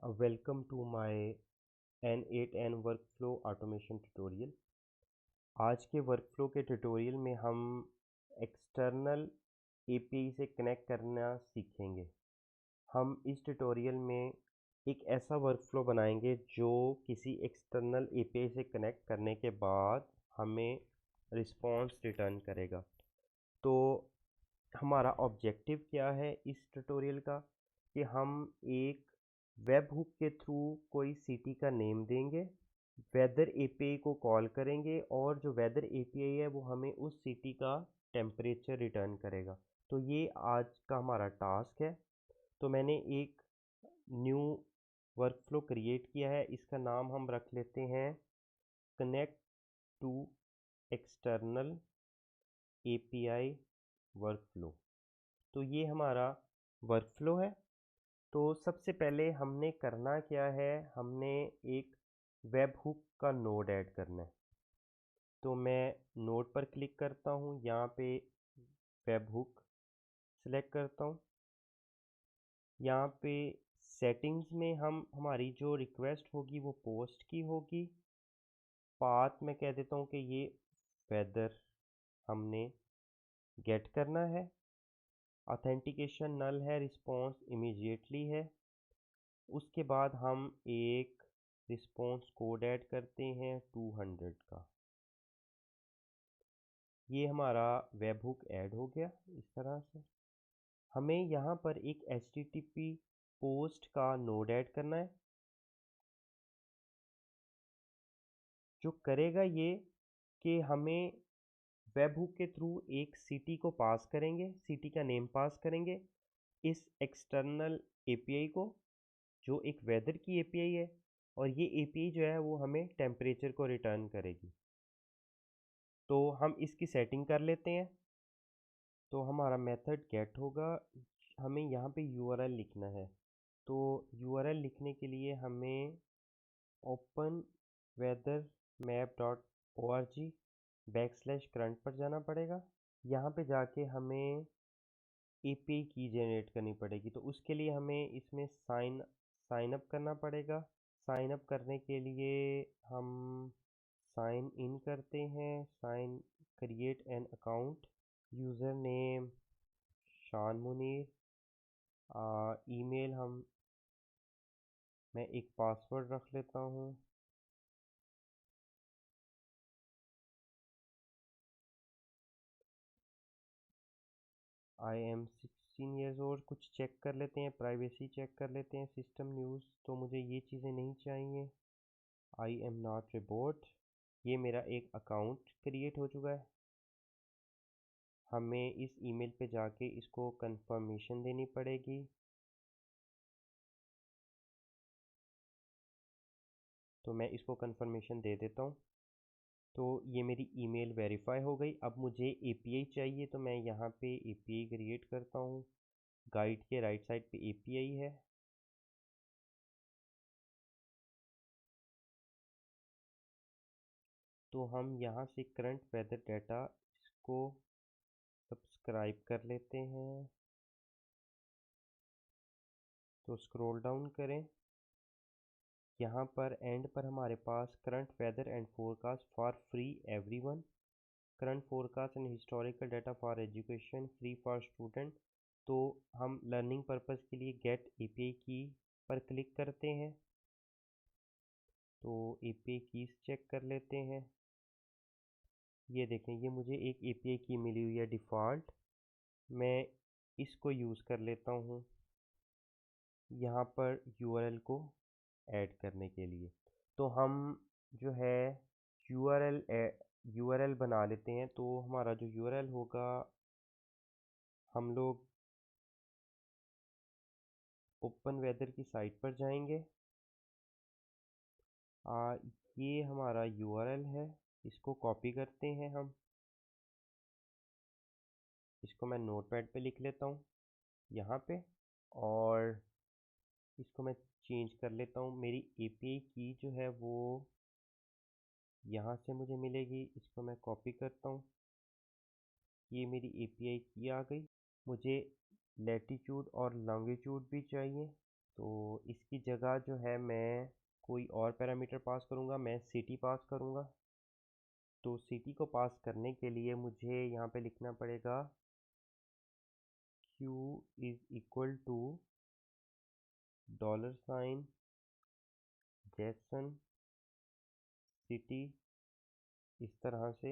Welcome to my N8N workflow automation tutorial. आज के workflow के ट्यूटोरियल में हम एक्सटर्नल एपीआई से कनेक्ट करना सीखेंगे। हम इस ट्यूटोरियल में एक ऐसा वर्कफ्लो बनाएंगे जो किसी एक्सटर्नल एपीआई से कनेक्ट करने के बाद हमें रिस्पॉन्स रिटर्न करेगा। तो हमारा ऑब्जेक्टिव क्या है इस ट्यूटोरियल का कि हम एक वेब हुक के थ्रू कोई सिटी का नेम देंगे, वेदर एपीआई को कॉल करेंगे और जो वेदर एपीआई है वो हमें उस सिटी का टेम्परेचर रिटर्न करेगा। तो ये आज का हमारा टास्क है। तो मैंने एक न्यू वर्कफ्लो क्रिएट किया है। इसका नाम हम रख लेते हैं connect to external API workflow. तो ये हमारा वर्कफ्लो है। तो सबसे पहले हमने करना क्या है, हमने एक वेब हुक का नोड ऐड करना है। तो मैं नोड पर क्लिक करता हूँ, यहाँ पे वेब हुक सेलेक्ट करता हूँ। यहाँ पे सेटिंग्स में हम हमारी जो रिक्वेस्ट होगी वो पोस्ट की होगी। पाथ में कह देता हूँ कि ये वेदर हमने गेट करना है। ऑथेंटिकेशन नल है, रिस्पॉन्स इमीडिएटली है। उसके बाद हम एक रिस्पॉन्स कोड ऐड करते हैं 200 का। ये हमारा वेब हुक ऐड हो गया इस तरह से। हमें यहाँ पर एक HTTP पोस्ट का नोड ऐड करना है जो करेगा ये कि हमें वेब हुक के थ्रू एक सिटी को पास करेंगे, सिटी का नेम पास करेंगे इस एक्सटर्नल एपीआई को, जो एक वेदर की एपीआई है, और ये एपीआई जो है वो हमें टेम्परेचर को रिटर्न करेगी। तो हम इसकी सेटिंग कर लेते हैं। तो हमारा मेथड गेट होगा, हमें यहाँ पे यूआरएल लिखना है। तो यूआरएल लिखने के लिए हमें open weather map dot org/current पर जाना पड़ेगा। यहाँ पे जाके हमें एपीआई की जनरेट करनी पड़ेगी। तो उसके लिए हमें इसमें साइन अप करना पड़ेगा। साइन अप करने के लिए हम साइन इन करते हैं, sign create an account, user name Shan Munir, email मैं एक पासवर्ड रख लेता हूँ। I am 16 years old. कुछ चेक कर लेते हैं, प्राइवेसी चेक कर लेते हैं, सिस्टम न्यूज़। तो मुझे ये चीज़ें नहीं चाहिए। I am not report. ये मेरा एक अकाउंट क्रिएट हो चुका है। हमें इस ईमेल पे जाके इसको कंफर्मेशन देनी पड़ेगी। तो मैं इसको कंफर्मेशन दे देता हूँ। तो ये मेरी ईमेल वेरीफाई हो गई। अब मुझे एपीआई चाहिए, तो मैं यहाँ पे एपीआई क्रिएट करता हूँ। गाइड के राइट साइड पे एपीआई है। तो हम यहाँ से करंट वेदर डाटा इसको सब्सक्राइब कर लेते हैं। तो स्क्रॉल डाउन करें, यहाँ पर एंड पर हमारे पास current weather and forecast for free everyone, current forecast and historical data for education free for student. तो हम लर्निंग पर्पस के लिए गेट एपीआई की पर क्लिक करते हैं। तो एपीआई कीज चेक कर लेते हैं। ये देखें, ये मुझे एक एपीआई की मिली हुई है डिफ़ॉल्ट। मैं इसको यूज़ कर लेता हूँ यहाँ पर यूआरएल को ऐड करने के लिए। तो हम जो है यूआरएल बना लेते हैं। तो हमारा जो यूआरएल होगा, हम लोग ओपन वेदर की साइट पर जाएंगे। ये हमारा यूआरएल है, इसको कॉपी करते हैं हम। इसको मैं नोटपैड पे लिख लेता हूँ यहाँ पे, और इसको मैं चेंज कर लेता हूँ। मेरी एपीआई की जो है वो यहाँ से मुझे मिलेगी। इसको मैं कॉपी करता हूँ। ये मेरी एपीआई की आ गई। मुझे लैटिट्यूड और लॉन्गिट्यूड भी चाहिए, तो इसकी जगह जो है मैं कोई और पैरामीटर पास करूँगा, मैं सिटी पास करूँगा। तो सिटी को पास करने के लिए मुझे यहाँ पे लिखना पड़ेगा q is equal to $, JSON city, इस तरह से।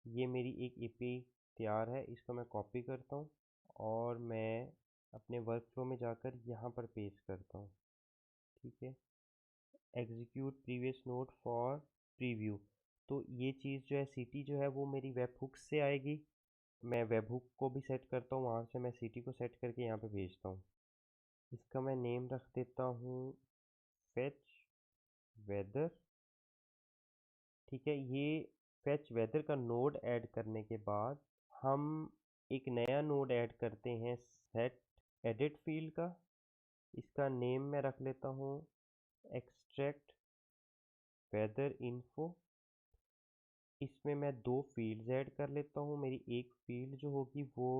ये मेरी एक एपीआई तैयार है, इसको मैं कॉपी करता हूँ और मैं अपने वर्क फ्लो में जाकर यहाँ पर पेस्ट करता हूँ। ठीक है, execute previous node for preview. तो ये चीज़ जो है सिटी जो है वो मेरी वेब हुक से आएगी। मैं वेब हुक को भी सेट करता हूँ, वहाँ से मैं सिटी को सेट करके यहाँ पे भेजता हूँ। इसका मैं नेम रख देता हूँ फेच वेदर। ठीक है, ये फेच वेदर का नोड ऐड करने के बाद हम एक नया नोड ऐड करते हैं सेट एडिट फील्ड का। इसका नेम मैं रख लेता हूँ एक्सट्रैक्ट वेदर इन्फो। इसमें मैं 2 फील्ड्स ऐड कर लेता हूँ। मेरी एक फील्ड जो होगी वो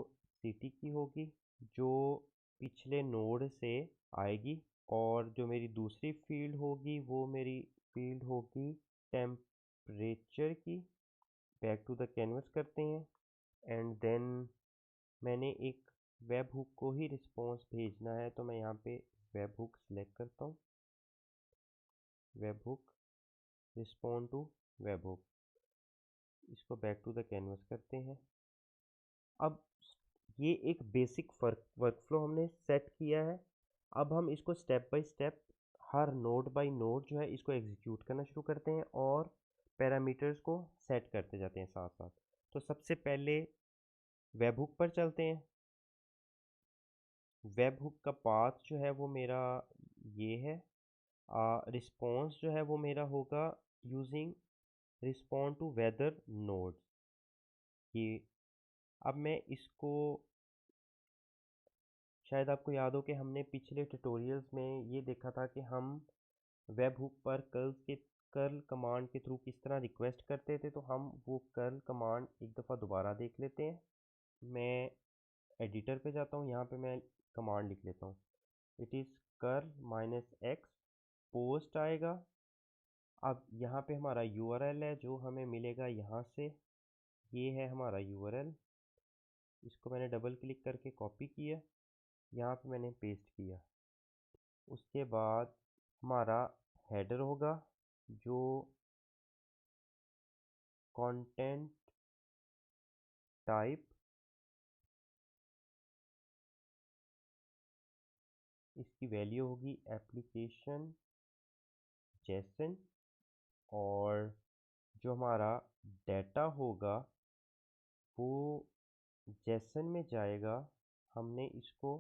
सिटी की होगी, जो पिछले नोड से आएगी, और जो मेरी दूसरी फील्ड होगी वो मेरी फील्ड होगी टेम्परेचर की। बैक टू द कैनवस करते हैं एंड देन मैंने एक वेब हुक को ही रिस्पॉन्स भेजना है, तो मैं यहाँ पे वेब हुक सेलेक्ट करता हूँ, web hook respond to web hook. इसको बैक टू द कैनवस करते हैं। अब ये एक बेसिक वर्कफ्लो हमने सेट किया है। अब हम इसको स्टेप बाय स्टेप हर नोड बाय नोड जो है इसको एग्जीक्यूट करना शुरू करते हैं और पैरामीटर्स को सेट करते जाते हैं साथ साथ। तो सबसे पहले वेब हुक पर चलते हैं। वेब हुक का पाथ जो है वो मेरा ये है। रिस्पॉन्स जो है वो मेरा होगा using respond to weather node. ये अब मैं इसको, शायद आपको याद हो कि हमने पिछले ट्यूटोरियल्स में ये देखा था कि हम वेब हुक पर कर्ल कमांड के थ्रू किस तरह रिक्वेस्ट करते थे। तो हम वो कर्ल कमांड एक दफ़ा दोबारा देख लेते हैं। मैं एडिटर पे जाता हूँ, यहाँ पे मैं कमांड लिख लेता हूँ, it is curl -x post आएगा। अब यहाँ पे हमारा यूआरएल है जो हमें मिलेगा यहाँ से। ये है हमारा यूआरएल, इसको मैंने डबल क्लिक करके कॉपी किया, यहाँ पे मैंने पेस्ट किया। उसके बाद हमारा हेडर होगा जो कंटेंट टाइप, इसकी वैल्यू होगी एप्लीकेशन जेसन, और जो हमारा डाटा होगा वो जेसन में जाएगा। हमने इसको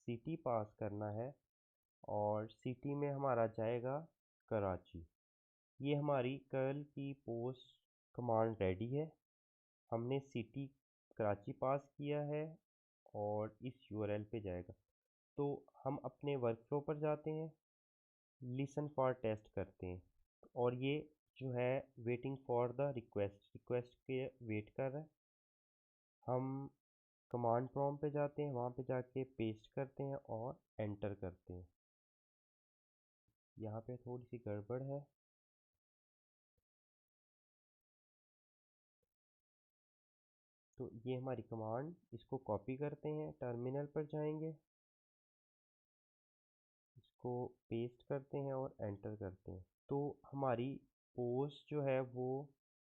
सिटी पास करना है और सिटी में हमारा जाएगा कराची। ये हमारी कर्ल की पोस्ट कमांड रेडी है। हमने सिटी कराची पास किया है और इस यूआरएल पे जाएगा। तो हम अपने वर्कफ्लो पर जाते हैं, लिसन फॉर टेस्ट करते हैं, और ये जो है वेटिंग फॉर द रिक्वेस्ट के वेट कर रहा है। हम कमांड प्रॉम्प्ट पे जाते हैं, वहाँ पे जाके पेस्ट करते हैं और एंटर करते हैं। यहाँ पे थोड़ी सी गड़बड़ है, तो ये हमारी कमांड, इसको कॉपी करते हैं, टर्मिनल पर जाएंगे, इसको पेस्ट करते हैं और एंटर करते हैं। तो हमारी पोस्ट जो है वो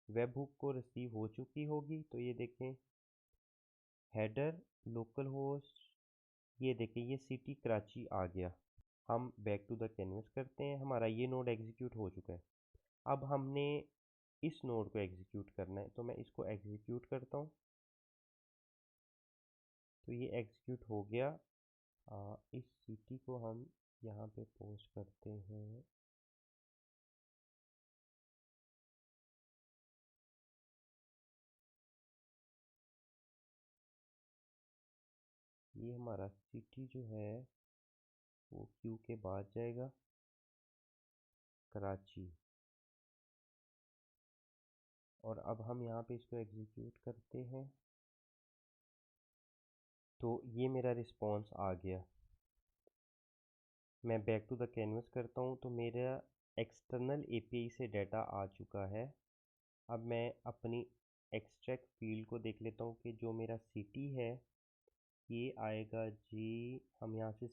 वेब हुक को रिसीव हो चुकी होगी। तो ये देखें हेडर लोकल होस्ट, ये देखें ये सिटी कराची आ गया। हम बैक टू द कैनवस करते हैं, हमारा ये नोड एग्जीक्यूट हो चुका है। अब हमने इस नोड को एग्जीक्यूट करना है, तो मैं इसको एग्जीक्यूट करता हूँ। तो ये एग्जीक्यूट हो गया। इस सिटी को हम यहाँ पे पोस्ट करते हैं। ये हमारा सिटी जो है वो क्यू के बाद जाएगा कराची, और अब हम यहाँ पे इसको एग्जीक्यूट करते हैं। तो ये मेरा रिस्पॉन्स आ गया। मैं बैक टू द कैनवस करता हूँ तो मेरा एक्सटर्नल एपीआई से डाटा आ चुका है। अब मैं अपनी एक्सट्रैक्ट फील्ड को देख लेता हूँ कि जो मेरा सिटी है ये आएगा जी। हम यहाँ से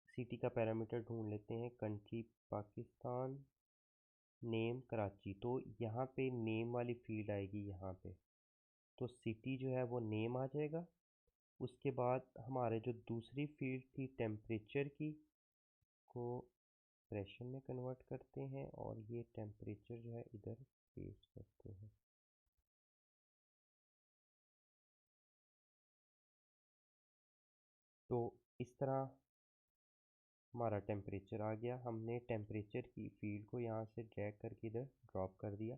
सिटी का पैरामीटर ढूंढ लेते हैं, कंट्री पाकिस्तान, नेम कराची। तो यहाँ पे नेम वाली फील्ड आएगी यहाँ पे, तो सिटी जो है वो नेम आ जाएगा। उसके बाद हमारे जो दूसरी फील्ड थी टेम्परेचर की, को प्रेशर में कन्वर्ट करते हैं और ये टेम्परेचर जो है इधर पेस्ट करते हैं। तो इस तरह हमारा टेम्परेचर आ गया। हमने टेम्परेचर की फील्ड को यहाँ से ड्रैग करके इधर ड्रॉप कर दिया।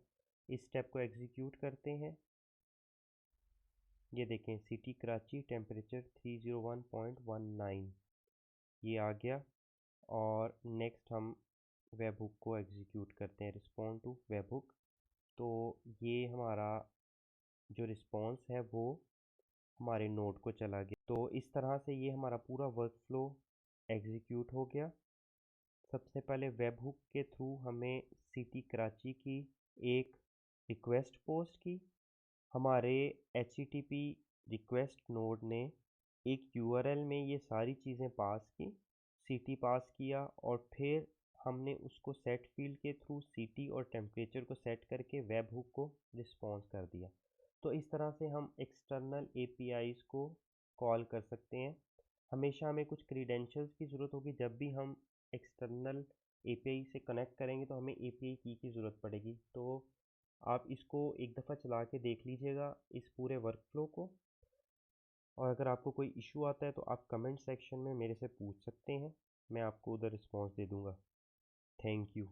इस स्टेप को एग्जीक्यूट करते हैं। ये देखें, सिटी कराची, टेम्परेचर 301.19 ये आ गया। और नेक्स्ट हम वेब हुक को एग्जीक्यूट करते हैं, रिस्पॉन्ड टू वेब हुक। तो ये हमारा जो रिस्पॉन्स है वो हमारे नोड को चला गया। तो इस तरह से ये हमारा पूरा वर्क फ्लो एग्जीक्यूट हो गया। सबसे पहले वेब हुक के थ्रू हमें सिटी कराची की एक रिक्वेस्ट पोस्ट की। हमारे HTTP रिक्वेस्ट नोड ने एक URL में ये सारी चीज़ें पास की, सिटी पास किया और फिर हमने उसको सेट फील्ड के थ्रू सिटी और टेम्परेचर को सेट करके वेब हुक को रिस्पॉन्स कर दिया। तो इस तरह से हम एक्सटर्नल APIs को कॉल कर सकते हैं। हमेशा हमें कुछ क्रीडेंशियल्स की ज़रूरत होगी। जब भी हम एक्सटर्नल API से कनेक्ट करेंगे तो हमें API की ज़रूरत पड़ेगी। तो आप इसको एक दफ़ा चला के देख लीजिएगा इस पूरे वर्क फ्लो को, और अगर आपको कोई इशू आता है तो आप कमेंट सेक्शन में मेरे से पूछ सकते हैं, मैं आपको उधर रिस्पॉन्स दे दूँगा। Thank you.